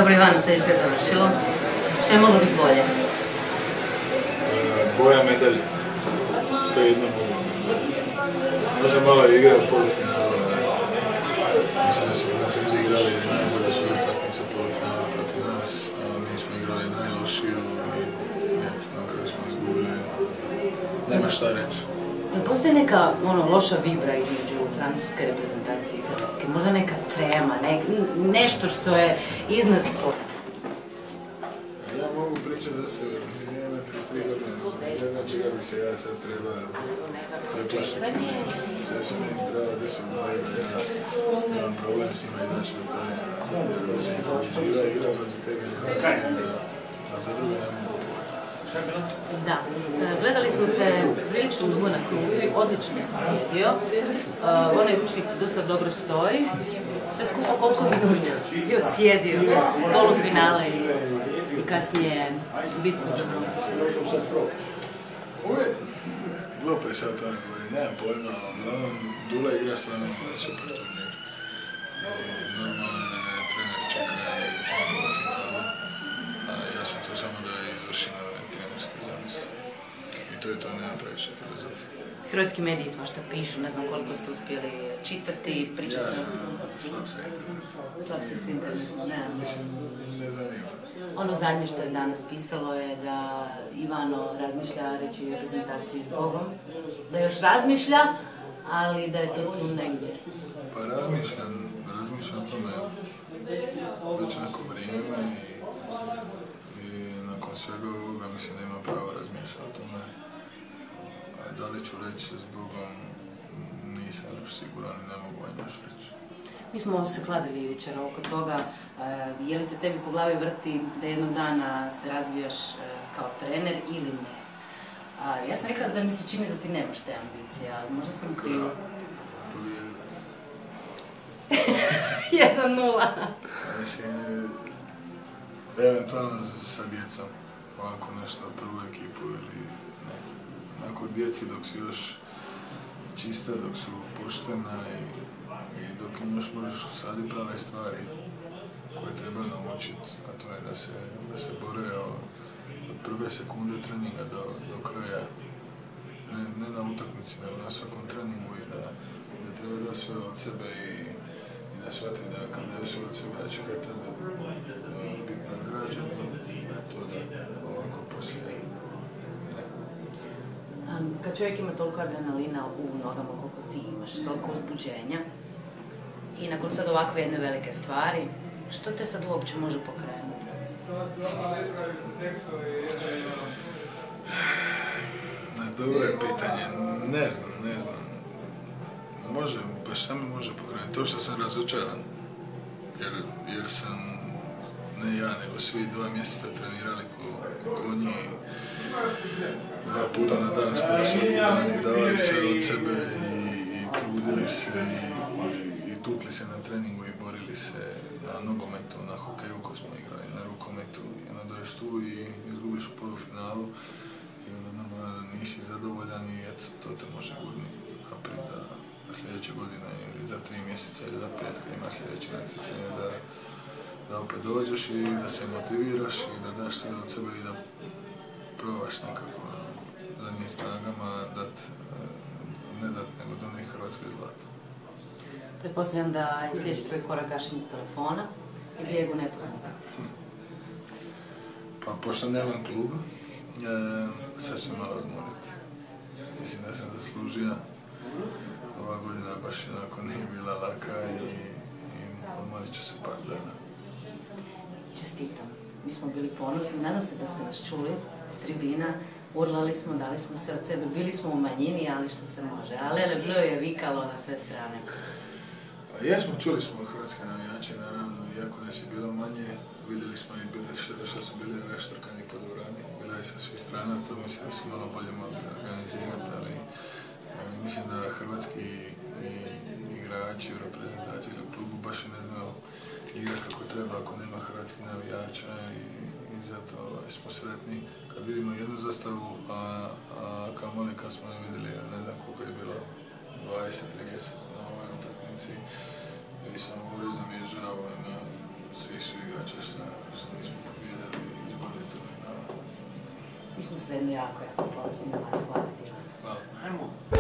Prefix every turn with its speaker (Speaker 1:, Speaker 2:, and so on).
Speaker 1: Dobro, Ivano, sad je sve završilo. Što je moglo biti bolje?
Speaker 2: Boja medalje. To je jedna mogu. Možda mala igra u polufinalu. Mislim da su Francuzi igrali najbolje svoju utakmicu u polufinalu protiv nas, a mi smo igrali najlošiju i na kraju smo izgubili. Nema šta reći.
Speaker 1: Postoji neka loša vibra između francuske reprezentacije i Hrvatske? Možda neka trema, nešto što je iznad sporta?
Speaker 2: Ja mogu pričati za sebe. Imam 33 godine. Ne znam čega bi se ja sad treba preplašiti. Sve su meni trebala 10 godina da ja imam problem s njima i daći da to je. Jer se živa igra protiv te generacije, a za druge ne mogu.
Speaker 1: Da, gledali smo te prilično dugo na klupi, odlično si sjedio, onaj ručnik dosta dobro stoji. Sve skupo koliko minuta si odsjedio polufinale i kasnije bitku za broncu?
Speaker 2: Glupo je sad o tome govorim, nemam pojma, uglavnom Dula igra stvarno super turnir. Normalno je da me trener čeka i polufinalu, a ja sam tu samo da izvršim trenerske zamisli. I to je to, nema previše filozofije.
Speaker 1: Hrvatski mediji svašta pišu, ne znam koliko ste uspjeli čitati, priča se o tom.
Speaker 2: Slab sa internetom.
Speaker 1: Slab si s internetom, ne.
Speaker 2: Mislim, ne zanima.
Speaker 1: Ono zadnje što je danas pisalo je da Ivano razmišlja reći reprezentaciji s Bogom, da još razmišlja, ali da je to tu negdje.
Speaker 2: Pa razmišljam o tome već neko vrijeme i nakon svega ovoga mislim da ima pravo razmišljati o tome. Da li ću reći s Bogom, nisam još siguran i ne mogu vam još reći.
Speaker 1: Mi smo se kladili jučer oko toga, je li se tebi po glavi vrti da jednog dana se razvijaš kao trener ili ne? Ja sam rekla da mi se čini da ti nemaš te ambicije, ali možda sam krivo.
Speaker 2: Povijedila sam.
Speaker 1: 1-0.
Speaker 2: Mislim, eventualno sa djecom, ovako nešto prvu ekipu ili onako djeci dok su još čista, dok su poštena i dok im još možeš usaditi prave stvari koje treba naučiti, a to je da se bore od prve sekunde treninga do kraja, ne na utakmici, nego na svakom treningu i da treba da sve od sebe i da shvati da kad daju sve od sebe, da će kad tada biti nagrađen i to da ovako poslije ne.
Speaker 1: Kad čovjek ima toliko adrenalina u nogama koliko ti imaš, toliko uzbuđenja i nakon sad ovakve jedne velike stvari, što te sad uopće može pokrenuti?
Speaker 2: Dobro je pitanje, ne znam. Može, baš šta me može pokrenuti? To što sam razočaran, jer sam, ne ja, nego svi 2 mjeseca trenirali ko konji, 2 puta na dan, skoro svaki dan i davali sve od sebe i trudili se i tukli se na treningu i borili se na nogometu, na hokeju ko smo igrali, na rukometu i onda dođeš tu i izgubiš u polufinalu i onda normalno da nisi zadovoljan i eto, to te može gurniti naprijed da sljedeće godine ili za 3 mjeseca ili za 5 kad ima sljedeće natjecanje da opet dođeš i da se motiviraš i da daš sve od sebe i da probaš nekako zadnjim snagama ne dat nego donijeti Hrvatske zlato.
Speaker 1: Pretpostavljam da je sljedeći tvoj korak gašenje telefona i bijeg u nepoznata.
Speaker 2: Pa pošto nemam klub, sad ću malo odmoriti. Mislim da sam zaslužio. Ova godina baš onako nije bila laka i odmorit ću se par dana.
Speaker 1: Čestitam. Mi smo bili ponosni, nadam se da ste nas čuli s tribina, urlali smo, dali smo sve od sebe, bili smo u manjini, ali što se može. Alele Bleu je vikalo na sve strane.
Speaker 2: Pa jesmo, čuli smo hrvatske navijače, naravno, iako nas je bilo manje, vidjeli smo i bile šteta što su bili raštrkani po dvorani, bila je sa svih strana, to mislim da su malo bolje mogli organizirati, ali mislim da hrvatski igrači u reprezentaciji ili u klubu baš ne znaju igrati kako treba ako nema hrvatskih navijača i zato smo sretni kad vidimo jednu zastavu, a kamoli kad smo ne vidjeli, ne znam koliko je bilo, 20-30 na ovoj utakmici i samo govorim da mi je žao, svi su igrači
Speaker 1: Mi smo svejedno jako ponosni na vas. Hvala ti.
Speaker 2: Hvala.